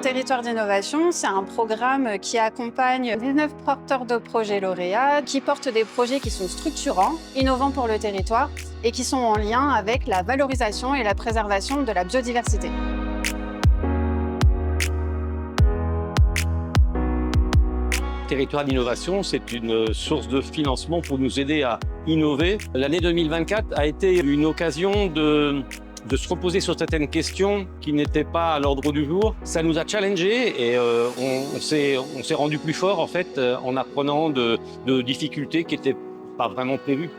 Territoire d'innovation, c'est un programme qui accompagne 19 porteurs de projets lauréats, qui portent des projets qui sont structurants, innovants pour le territoire et qui sont en lien avec la valorisation et la préservation de la biodiversité. Territoire d'innovation, c'est une source de financement pour nous aider à innover. L'année 2024 a été une occasion de se reposer sur certaines questions qui n'étaient pas à l'ordre du jour. Ça nous a challengés et on s'est rendu plus fort en fait en apprenant de difficultés qui n'étaient pas vraiment prévues.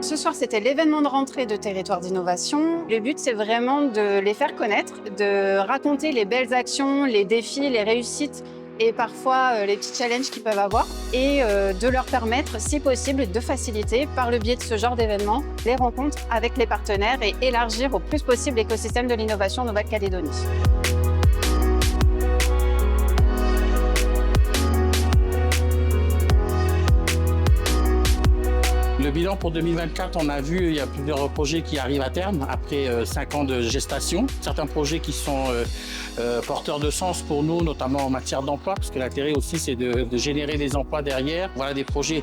Ce soir, c'était l'événement de rentrée de Territoire d'innovation. Le but, c'est vraiment de les faire connaître, de raconter les belles actions, les défis, les réussites et parfois les petits challenges qu'ils peuvent avoir et de leur permettre, si possible, de faciliter, par le biais de ce genre d'événements, les rencontres avec les partenaires et élargir au plus possible l'écosystème de l'innovation en Nouvelle-Calédonie. Le bilan pour 2024, on a vu il y a plusieurs projets qui arrivent à terme après 5 ans de gestation. Certains projets qui sont porteurs de sens pour nous, notamment en matière d'emploi, parce que l'intérêt aussi c'est de générer des emplois derrière. Voilà des projets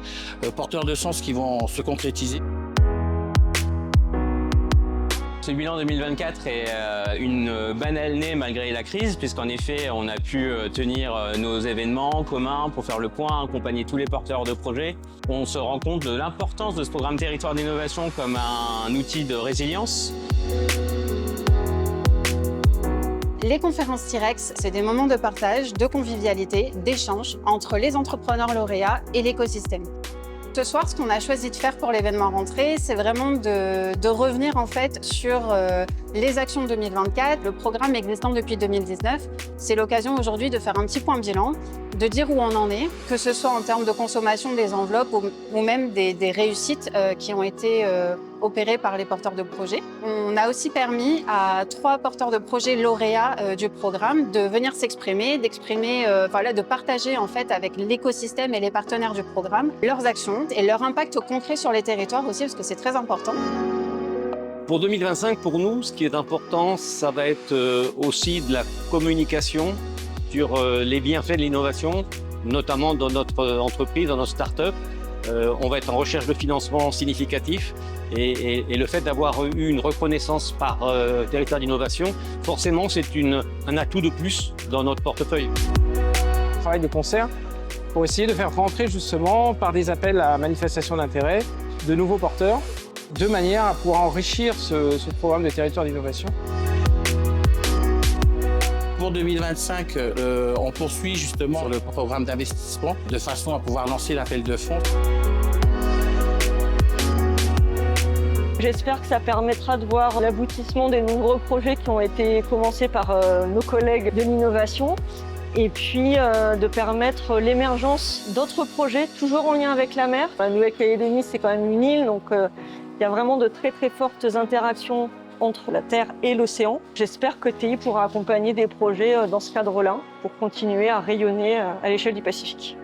porteurs de sens qui vont se concrétiser. Ce bilan 2024 est une bonne année malgré la crise, puisqu'en effet, on a pu tenir nos événements communs pour faire le point, accompagner tous les porteurs de projets. On se rend compte de l'importance de ce programme Territoire d'innovation comme un outil de résilience. Les conférences T-Rex, c'est des moments de partage, de convivialité, d'échange entre les entrepreneurs lauréats et l'écosystème. Ce soir, ce qu'on a choisi de faire pour l'événement rentrée, c'est vraiment de revenir en fait sur les actions de 2024, le programme existant depuis 2019. C'est l'occasion aujourd'hui de faire un petit point bilan, de dire où on en est, que ce soit en termes de consommation des enveloppes ou même des réussites qui ont été opérées par les porteurs de projets. On a aussi permis à 3 porteurs de projets lauréats du programme de venir s'exprimer, de partager en fait avec l'écosystème et les partenaires du programme leurs actions et leur impact concret sur les territoires aussi, parce que c'est très important. Pour 2025, pour nous, ce qui est important, ça va être aussi de la communication sur les bienfaits de l'innovation, notamment dans notre entreprise, dans notre start-up. On va être en recherche de financement significatif et le fait d'avoir eu une reconnaissance par Territoire d'innovation, forcément, c'est un atout de plus dans notre portefeuille. On travaille de concert pour essayer de faire rentrer justement par des appels à manifestation d'intérêt de nouveaux porteurs, de manière à pouvoir enrichir ce programme de Territoire d'innovation. Pour 2025, on poursuit justement le programme d'investissement de façon à pouvoir lancer l'appel de fonds. J'espère que ça permettra de voir l'aboutissement des nombreux projets qui ont été commencés par nos collègues de l'innovation et puis de permettre l'émergence d'autres projets, toujours en lien avec la mer. La Nouvelle-Calédonie, c'est quand même une île, donc il y a vraiment de très très fortes interactions entre la Terre et l'océan. J'espère que TI pourra accompagner des projets dans ce cadre-là pour continuer à rayonner à l'échelle du Pacifique.